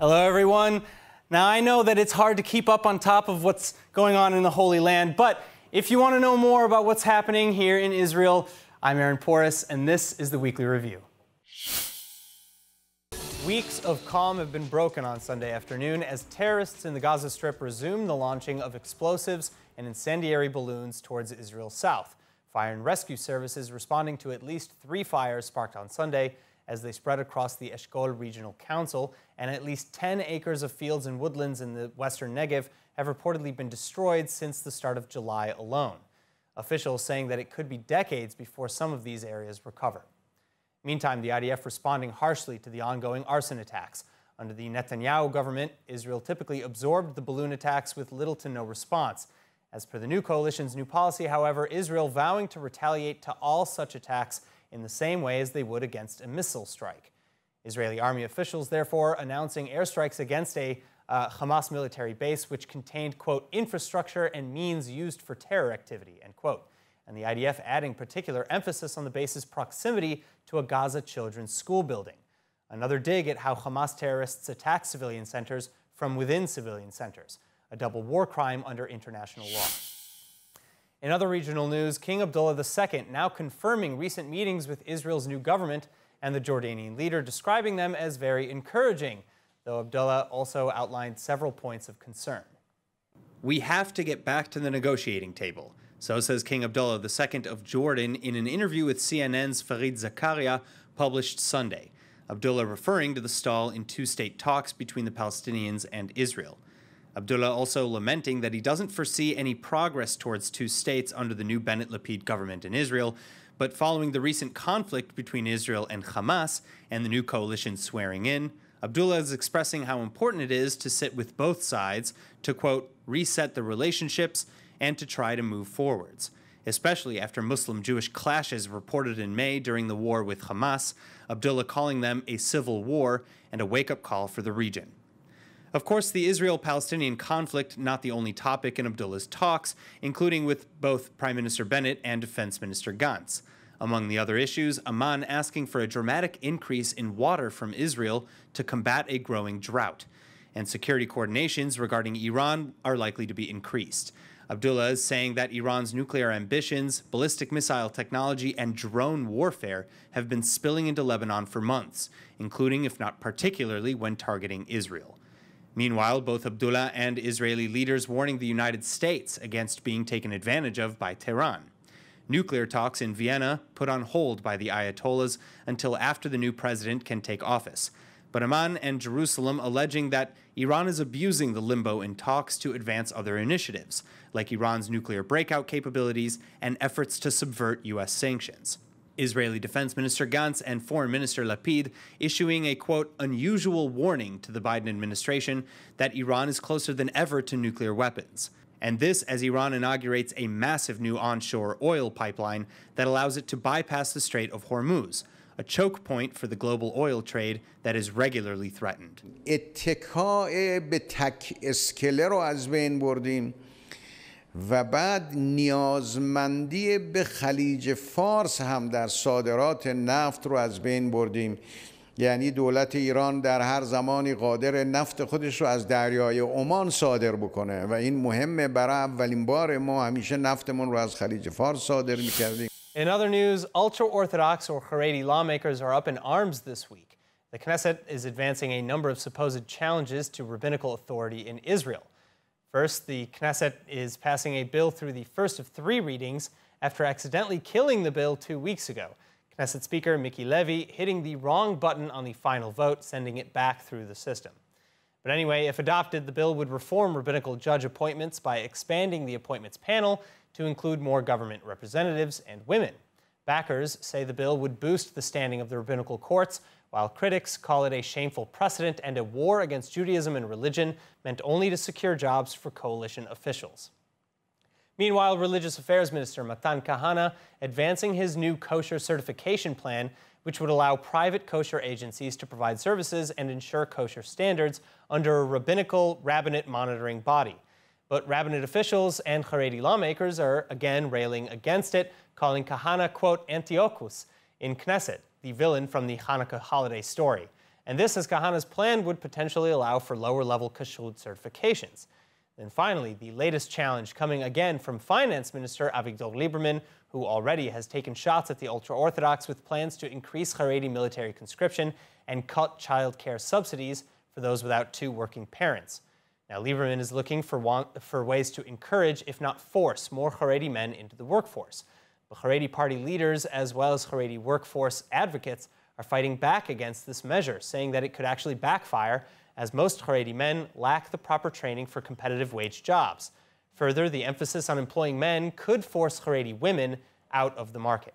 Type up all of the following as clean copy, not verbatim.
Hello, everyone. Now, I know that it's hard to keep up on top of what's going on in the Holy Land, but if you want to know more about what's happening here in Israel, I'm Aaron Porras, and this is the Weekly Review. Weeks of calm have been broken on Sunday afternoon as terrorists in the Gaza Strip resumed the launching of explosives and incendiary balloons towards Israel's south. Fire and rescue services responding to at least 3 fires sparked on Sunday as they spread across the Eshkol Regional Council, and at least 10 acres of fields and woodlands in the western Negev have reportedly been destroyed since the start of July alone. Officials saying that it could be decades before some of these areas recover. Meantime, the IDF responding harshly to the ongoing arson attacks. Under the Netanyahu government, Israel typically absorbed the balloon attacks with little to no response. As per the new coalition's new policy, however, Israel vowing to retaliate to all such attacks in the same way as they would against a missile strike. Israeli army officials, therefore, announcing airstrikes against a Hamas military base which contained, quote, infrastructure and means used for terror activity, end quote. And the IDF adding particular emphasis on the base's proximity to a Gaza children's school building. Another dig at how Hamas terrorists attack civilian centers from within civilian centers, a double war crime under international law. In other regional news, King Abdullah II now confirming recent meetings with Israel's new government and the Jordanian leader, describing them as very encouraging, though Abdullah also outlined several points of concern. We have to get back to the negotiating table, so says King Abdullah II of Jordan in an interview with CNN's Fareed Zakaria published Sunday. Abdullah referring to the stall in 2-state talks between the Palestinians and Israel. Abdullah also lamenting that he doesn't foresee any progress towards 2 states under the new Bennett-Lapid government in Israel, but following the recent conflict between Israel and Hamas and the new coalition swearing in, Abdullah is expressing how important it is to sit with both sides to, quote, reset the relationships and to try to move forwards, especially after Muslim-Jewish clashes reported in May during the war with Hamas, Abdullah calling them a civil war and a wake-up call for the region. Of course, the Israel-Palestinian conflict not the only topic in Abdullah's talks, including with both Prime Minister Bennett and Defense Minister Gantz. Among the other issues, Amman asking for a dramatic increase in water from Israel to combat a growing drought. And security coordinations regarding Iran are likely to be increased. Abdullah is saying that Iran's nuclear ambitions, ballistic missile technology, and drone warfare have been spilling into Lebanon for months, including, if not particularly, when targeting Israel. Meanwhile, both Abdullah and Israeli leaders warning the United States against being taken advantage of by Tehran. Nuclear talks in Vienna put on hold by the Ayatollahs until after the new president can take office. But Amman and Jerusalem alleging that Iran is abusing the limbo in talks to advance other initiatives, like Iran's nuclear breakout capabilities and efforts to subvert U.S. sanctions. Israeli Defense Minister Gantz and Foreign Minister Lapid issuing a, quote, unusual warning to the Biden administration that Iran is closer than ever to nuclear weapons. And this as Iran inaugurates a massive new onshore oil pipeline that allows it to bypass the Strait of Hormuz, a choke point for the global oil trade that is regularly threatened. اتکاء به تک اسکله رو از بین بردیم و بعد نیازمندی به خلیج فارس هم در صادرات نفت رو از بین بردیم. یعنی دولت ایران در هر زمانی قادر نفت خودش رو از دریای عمان صادر بکنه و این مهمه. برای اولین بار ما همیشه نفتمون رو از خلیج فارس صادر می‌کردیم. In other news, ultra-Orthodox or Haredi lawmakers are up in arms this week. The Knesset is advancing a number of supposed challenges to rabbinical authority in Israel. First, the Knesset is passing a bill through the first of 3 readings after accidentally killing the bill 2 weeks ago. Knesset Speaker Miki Levy hitting the wrong button on the final vote, sending it back through the system. But anyway, if adopted, the bill would reform rabbinical judge appointments by expanding the appointments panel to include more government representatives and women. Backers say the bill would boost the standing of the rabbinical courts, while critics call it a shameful precedent and a war against Judaism and religion meant only to secure jobs for coalition officials. Meanwhile, Religious Affairs Minister Matan Kahana advancing his new kosher certification plan, which would allow private kosher agencies to provide services and ensure kosher standards under a rabbinate monitoring body. But rabbinate officials and Haredi lawmakers are again railing against it, calling Kahana, quote, Antiochus in Knesset, the villain from the Hanukkah holiday story. And this, as Kahana's plan, would potentially allow for lower-level kashrut certifications. And finally, the latest challenge coming again from Finance Minister Avigdor Lieberman, who already has taken shots at the ultra-Orthodox with plans to increase Haredi military conscription and cut child care subsidies for those without two working parents. Now, Lieberman is looking for ways to encourage, if not force, more Haredi men into the workforce. But Haredi party leaders, as well as Haredi workforce advocates, are fighting back against this measure, saying that it could actually backfire, as most Haredi men lack the proper training for competitive wage jobs. Further, the emphasis on employing men could force Haredi women out of the market.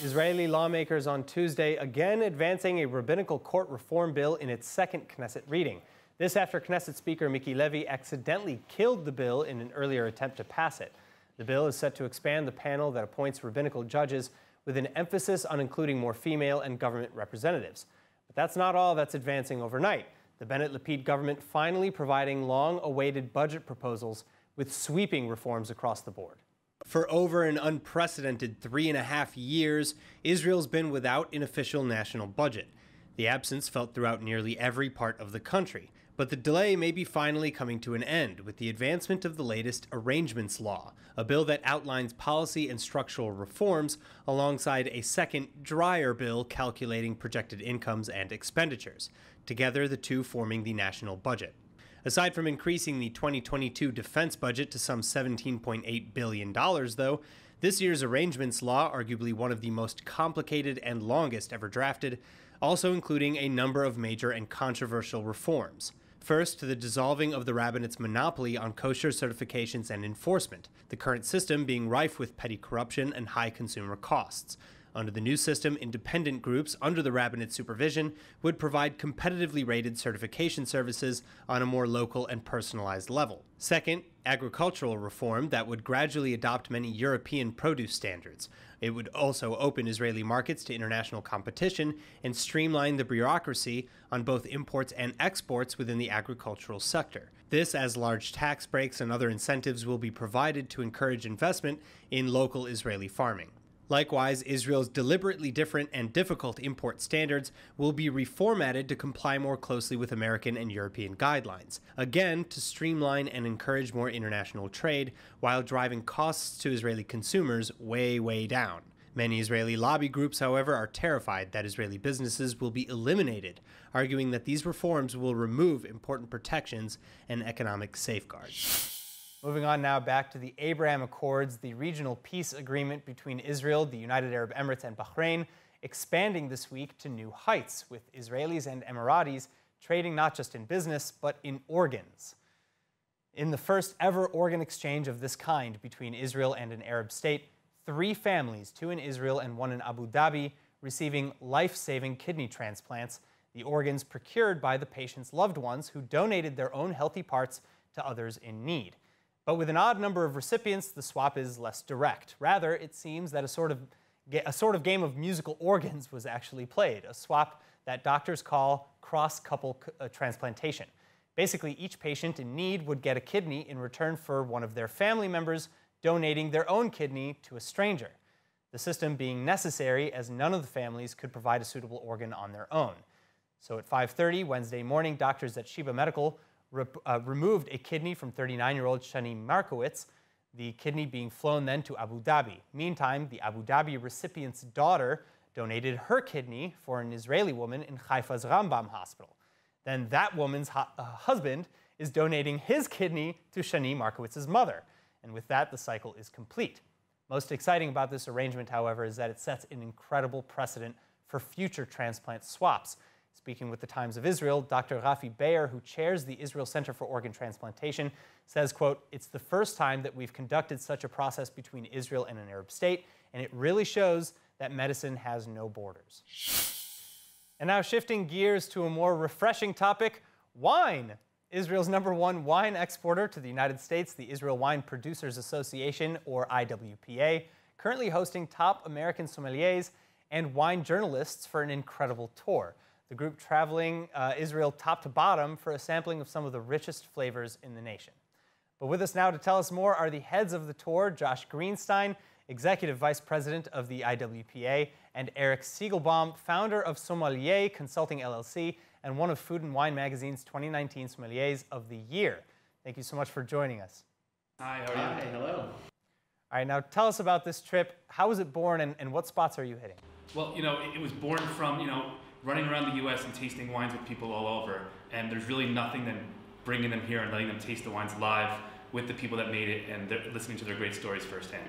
Israeli lawmakers on Tuesday again advancing a rabbinical court reform bill in its second Knesset reading. This after Knesset Speaker Miki Levy accidentally killed the bill in an earlier attempt to pass it. The bill is set to expand the panel that appoints rabbinical judges with an emphasis on including more female and government representatives. But that's not all that's advancing overnight. The Bennett-Lapid government finally providing long-awaited budget proposals with sweeping reforms across the board. For over an unprecedented 3.5 years, Israel's been without an official national budget. The absence felt throughout nearly every part of the country, but the delay may be finally coming to an end with the advancement of the latest Arrangements Law, a bill that outlines policy and structural reforms alongside a second, drier bill calculating projected incomes and expenditures, together the two forming the national budget. Aside from increasing the 2022 defense budget to some $17.8 billion, though, this year's Arrangements Law, arguably one of the most complicated and longest ever drafted, also including a number of major and controversial reforms. First, the dissolving of the rabbinate's monopoly on kosher certifications and enforcement, the current system being rife with petty corruption and high consumer costs. Under the new system, independent groups under the rabbinate supervision would provide competitively rated certification services on a more local and personalized level. Second, agricultural reform that would gradually adopt many European produce standards. It would also open Israeli markets to international competition and streamline the bureaucracy on both imports and exports within the agricultural sector. This, as large tax breaks and other incentives will be provided to encourage investment in local Israeli farming. Likewise, Israel's deliberately different and difficult import standards will be reformatted to comply more closely with American and European guidelines, again to streamline and encourage more international trade while driving costs to Israeli consumers way down. Many Israeli lobby groups, however, are terrified that Israeli businesses will be eliminated, arguing that these reforms will remove important protections and economic safeguards. Moving on now back to the Abraham Accords, the regional peace agreement between Israel, the United Arab Emirates, and Bahrain, expanding this week to new heights, with Israelis and Emiratis trading not just in business, but in organs. In the first ever organ exchange of this kind between Israel and an Arab state, 3 families, 2 in Israel and 1 in Abu Dhabi, receiving life-saving kidney transplants, the organs procured by the patient's loved ones who donated their own healthy parts to others in need. But with an odd number of recipients, the swap is less direct. Rather, it seems that a sort of game of musical organs was actually played, a swap that doctors call cross-couple transplantation. Basically, each patient in need would get a kidney in return for one of their family members donating their own kidney to a stranger, the system being necessary as none of the families could provide a suitable organ on their own. So at 5:30 Wednesday morning, doctors at Sheba Medical removed a kidney from 39-year-old Shani Markowitz, the kidney being flown then to Abu Dhabi. Meantime, the Abu Dhabi recipient's daughter donated her kidney for an Israeli woman in Haifa's Rambam hospital. Then that woman's husband is donating his kidney to Shani Markowitz's mother. And with that, the cycle is complete. Most exciting about this arrangement, however, is that it sets an incredible precedent for future transplant swaps. Speaking with the Times of Israel, Dr. Rafi Beyer, who chairs the Israel Center for Organ Transplantation, says, quote, "It's the first time that we've conducted such a process between Israel and an Arab state, and it really shows that medicine has no borders." And now shifting gears to a more refreshing topic, wine. Israel's #1 wine exporter to the United States, the Israel Wine Producers Association, or IWPA, currently hosting top American sommeliers and wine journalists for an incredible tour. The group traveling Israel top to bottom for a sampling of some of the richest flavors in the nation. But with us now to tell us more are the heads of the tour, Josh Greenstein Executive Vice President of the IWPA, and Eric Siegelbaum, founder of Sommelier Consulting LLC and one of Food and Wine Magazine's 2019 Sommeliers of the Year. Thank you so much for joining us. Hi, how are you? Hi, hello. All right, now tell us about this trip. How was it born, and what spots are you hitting? Well, it was born from, running around the U.S. and tasting wines with people all over. And there's really nothing than bringing them here and letting them taste the wines live with the people that made it and they're listening to their great stories firsthand.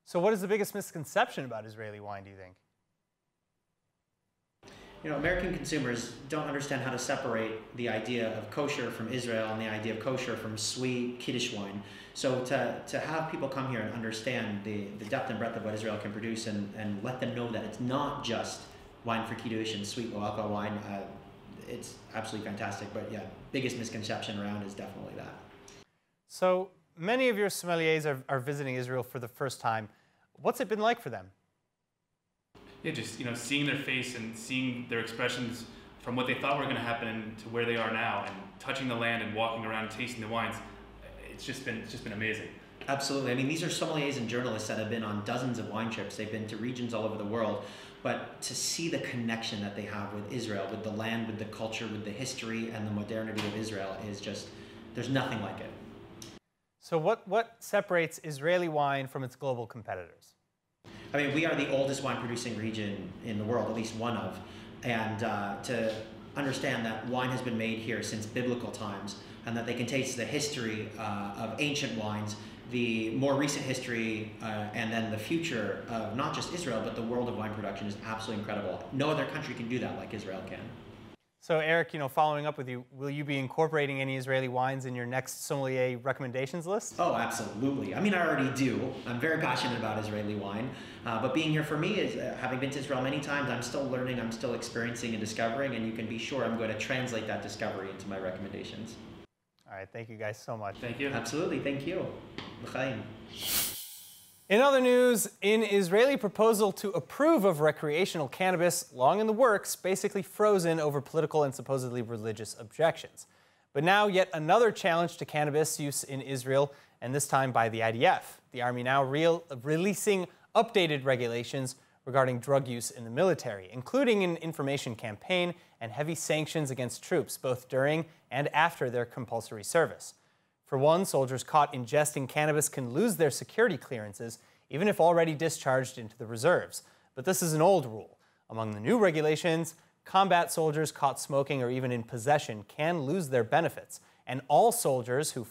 So what is the biggest misconception about Israeli wine, do you think? American consumers don't understand how to separate the idea of kosher from Israel and the idea of kosher from sweet Kiddush wine. So to have people come here and understand the depth and breadth of what Israel can produce and let them know that it's not just wine for Kiddush and sweet low alcohol wine, it's absolutely fantastic. But yeah, biggest misconception around is definitely that. So many of your sommeliers are visiting Israel for the first time. What's it been like for them? Yeah, just seeing their face and seeing their expressions from what they thought were going to happen to where they are now, and touching the land and walking around and tasting the wines. It's just been amazing. Absolutely. I mean, these are sommeliers and journalists that have been on dozens of wine trips. They've been to regions all over the world. But to see the connection that they have with Israel, with the land, with the culture, with the history and the modernity of Israel is just, there's nothing like it. So what separates Israeli wine from its global competitors? I mean, we are the oldest wine producing region in the world, at least one of. And to understand that wine has been made here since biblical times and that they can taste the history of ancient wines, the more recent history, and then the future of not just Israel, but the world of wine production is absolutely incredible. No other country can do that like Israel can. So Eric, following up with you, will you be incorporating any Israeli wines in your next sommelier recommendations list? Oh, absolutely. I mean, I already do. I'm very passionate about Israeli wine. But being here for me is, having been to Israel many times, I'm still learning, I'm still experiencing and discovering, and you can be sure I'm going to translate that discovery into my recommendations. All right, thank you guys so much. Thank you. Absolutely, thank you. L'chaim. In other news, an Israeli proposal to approve of recreational cannabis, long in the works, basically frozen over political and supposedly religious objections. But now yet another challenge to cannabis use in Israel, and this time by the IDF. The army now releasing updated regulations regarding drug use in the military, including an information campaign and heavy sanctions against troops, both during and after their compulsory service. For one, soldiers caught ingesting cannabis can lose their security clearances, even if already discharged into the reserves. But this is an old rule. Among the new regulations, combat soldiers caught smoking or even in possession can lose their benefits, and all soldiers who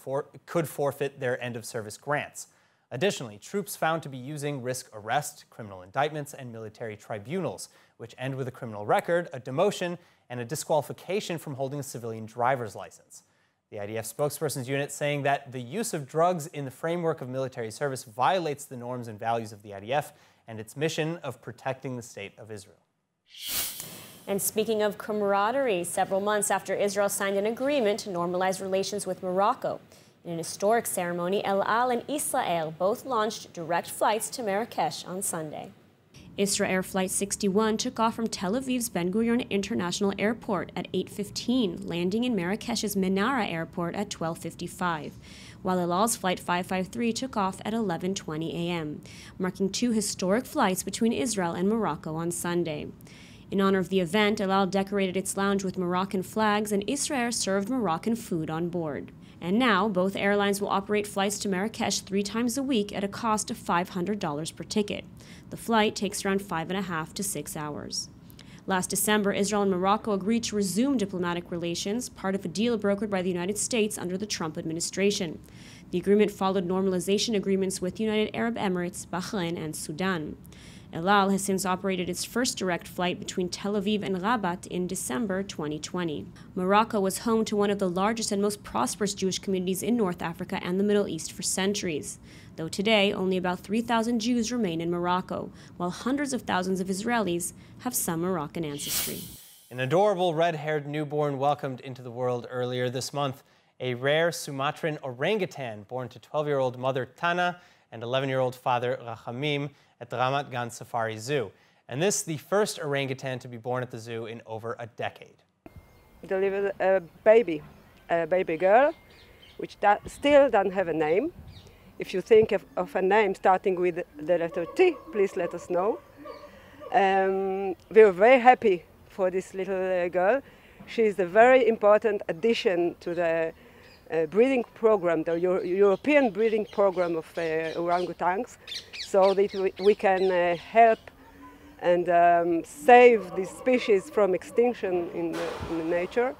could forfeit their end-of-service grants. Additionally, troops found to be using risk arrest, criminal indictments, and military tribunals, which end with a criminal record, a demotion, and a disqualification from holding a civilian driver's license. The IDF spokesperson's unit saying that the use of drugs in the framework of military service violates the norms and values of the IDF and its mission of protecting the state of Israel. And speaking of camaraderie, several months after Israel signed an agreement to normalize relations with Morocco, in an historic ceremony, El Al and Israel both launched direct flights to Marrakesh on Sunday. ISRAR Flight 61 took off from Tel Aviv's Ben Gurion International Airport at 8:15, landing in Marrakesh's Menara Airport at 12:55, while El Al's Flight 553 took off at 11:20 a.m., marking two historic flights between Israel and Morocco on Sunday. In honor of the event, El Al decorated its lounge with Moroccan flags, and ISRAR served Moroccan food on board. And now, both airlines will operate flights to Marrakesh 3 times a week at a cost of $500 per ticket. The flight takes around 5.5 to 6 hours. Last December, Israel and Morocco agreed to resume diplomatic relations, part of a deal brokered by the United States under the Trump administration. The agreement followed normalization agreements with United Arab Emirates, Bahrain, and Sudan. El Al has since operated its first direct flight between Tel Aviv and Rabat in December 2020. Morocco was home to one of the largest and most prosperous Jewish communities in North Africa and the Middle East for centuries. Though today, only about 3,000 Jews remain in Morocco, while hundreds of thousands of Israelis have some Moroccan ancestry. An adorable red-haired newborn welcomed into the world earlier this month. A rare Sumatran orangutan born to 12-year-old mother Tana and 11-year-old father Rachamim at the Ramat Gan Safari Zoo. And this is the first orangutan to be born at the zoo in over a decade. Delivered a baby girl, which still doesn't have a name. If you think of a name starting with the letter T, please let us know. We were very happy for this little girl. She is a very important addition to the breeding program, the European breeding program of orangutans, so that we can help and save this species from extinction in the nature.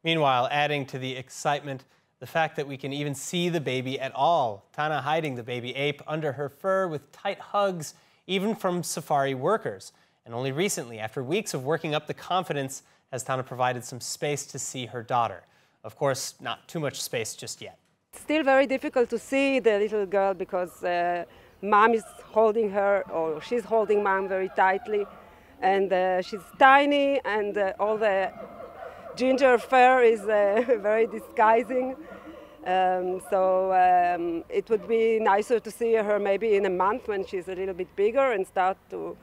Meanwhile, adding to the excitement, the fact that we can even see the baby at all. Tana hiding the baby ape under her fur with tight hugs, even from safari workers. And only recently, after weeks of working up the confidence, has Tana provided some space to see her daughter. Of course, not too much space just yet. It's still very difficult to see the little girl because mom is holding her, or she's holding mom very tightly. And she's tiny, and all the ginger fur is very disguising. So it would be nicer to see her maybe in a month when she's a little bit bigger and start to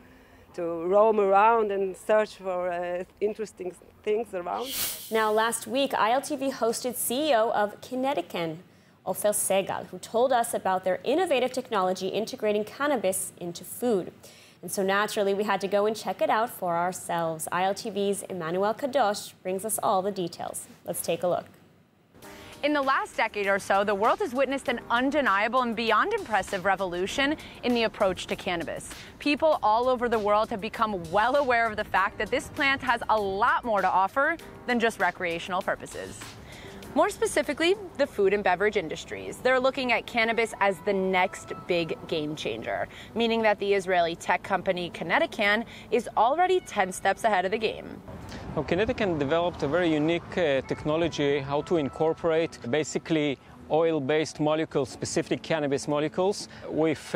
roam around and search for interesting things around. Now, last week, ILTV hosted CEO of KINETICANN, Ofer Segal, who told us about their innovative technology integrating cannabis into food. And so naturally, we had to go and check it out for ourselves. ILTV's Emmanuel Kadosh brings us all the details. Let's take a look. In the last decade or so, the world has witnessed an undeniable and beyond impressive revolution in the approach to cannabis. People all over the world have become well aware of the fact that this plant has a lot more to offer than just recreational purposes. More specifically, the food and beverage industries. They're looking at cannabis as the next big game changer, meaning that the Israeli tech company KINETICANN is already 10 steps ahead of the game. Now, KINETICANN developed a very unique technology how to incorporate basically oil-based molecules, specific cannabis molecules, with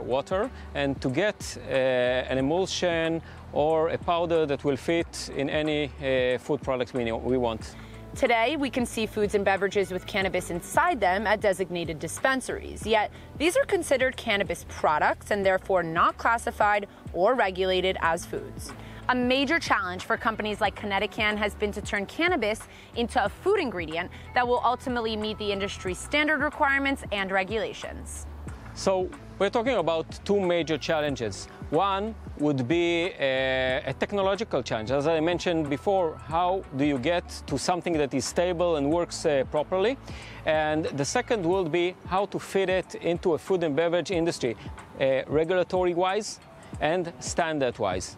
water, and to get an emulsion or a powder that will fit in any food product we want. Today, we can see foods and beverages with cannabis inside them at designated dispensaries. Yet, these are considered cannabis products and therefore not classified or regulated as foods. A major challenge for companies like KINETICANN has been to turn cannabis into a food ingredient that will ultimately meet the industry's standard requirements and regulations. So we're talking about two major challenges. One would be a technological challenge. As I mentioned before, how do you get to something that is stable and works properly? And the second would be how to fit it into a food and beverage industry, regulatory-wise and standard-wise.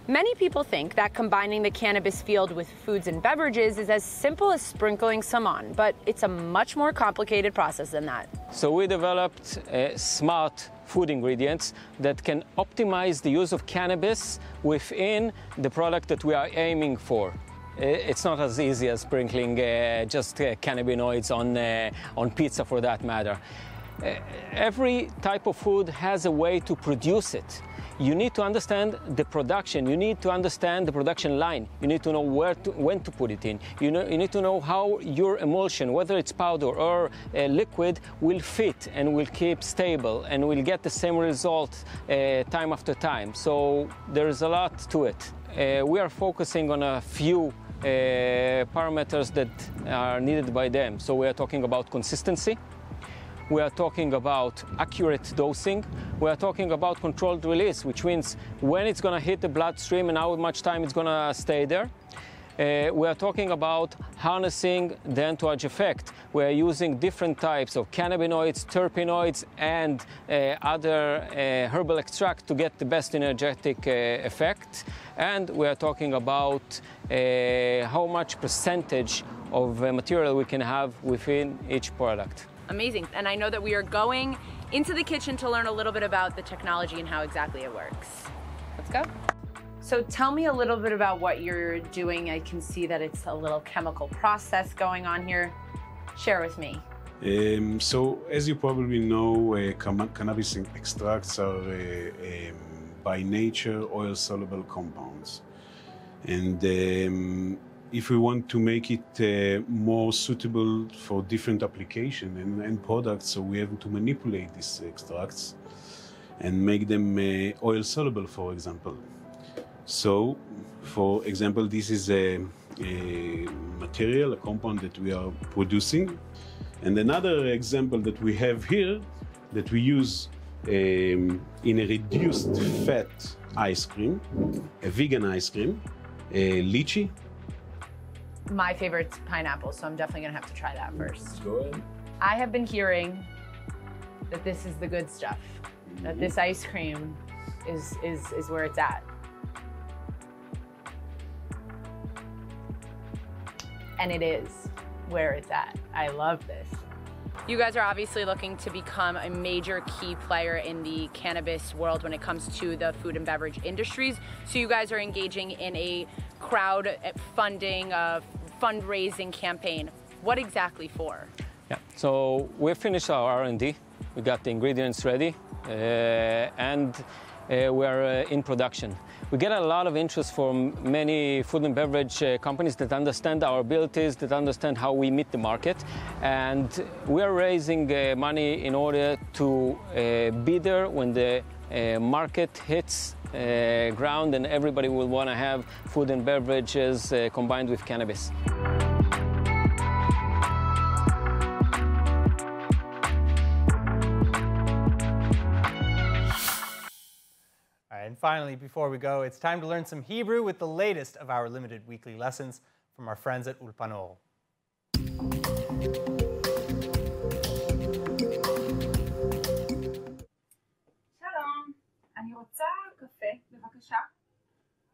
Many people think that combining the cannabis field with foods and beverages is as simple as sprinkling some on, but it's a much more complicated process than that. So we developed smart food ingredients that can optimize the use of cannabis within the product that we are aiming for. It's not as easy as sprinkling just cannabinoids on pizza, for that matter. Every type of food has a way to produce it. You need to understand the production. You need to understand the production line. You need to know when to put it in. You need to know how your emulsion, whether it's powder or liquid, will fit and will keep stable and will get the same result time after time. So there's a lot to it. We are focusing on a few parameters that are needed by them. So we are talking about consistency. We are talking about accurate dosing. We are talking about controlled release, which means when it's going to hit the bloodstream and how much time it's going to stay there. We are talking about harnessing the entourage effect. We are using different types of cannabinoids, terpenoids, and other herbal extract to get the best energetic effect. And we are talking about how much percentage of material we can have within each product. Amazing. And I know that we are going into the kitchen to learn a little bit about the technology and how exactly it works. Let's go. So tell me a little bit about what you're doing. I can see that it's a little chemical process going on here. Share with me. So as you probably know, cannabis extracts are by nature oil-soluble compounds. And if we want to make it more suitable for different applications and products, so we have to manipulate these extracts and make them oil-soluble, for example. So, for example, this is a material, a compound that we are producing. And another example that we have here, that we use in a reduced fat ice cream, a vegan ice cream, lychee. My favorite's pineapple, so I'm definitely gonna have to try that first. Go ahead. I have been hearing that this is the good stuff, that this ice cream is where it's at. And it is where it's at. I love this. You guys are obviously looking to become a major key player in the cannabis world when it comes to the food and beverage industries. So you guys are engaging in a crowdfunding, fundraising campaign. What exactly for? Yeah, so we finished our R&D. We got the ingredients ready, and we're in production. We get a lot of interest from many food and beverage companies that understand our abilities, that understand how we meet the market. And we are raising money in order to be there when the market hits ground and everybody will want to have food and beverages combined with cannabis. And finally, before we go, it's time to learn some Hebrew with the latest of our limited weekly lessons from our friends at Ulpan Or. שלום, אני רוצה קפה, בבקשה.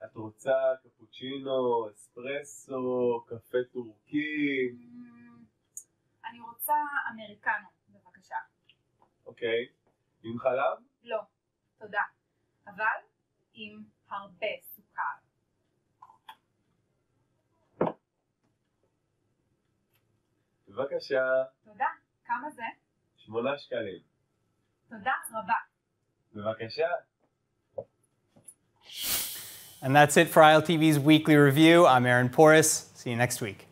את רוצה קפוצ'ינו, אספרסו, קפה טורקי? אני רוצה אמריקנו, בבקשה. אוקיי. עם חלב? לא, תודה. אבל עם הרבה סוכר. בבקשה. תודה. כמה זה? 8 שקלים. תודה רבה. בבקשה. And that's it for ILTV's Weekly Review. I'm Aaron Porras. See you next week.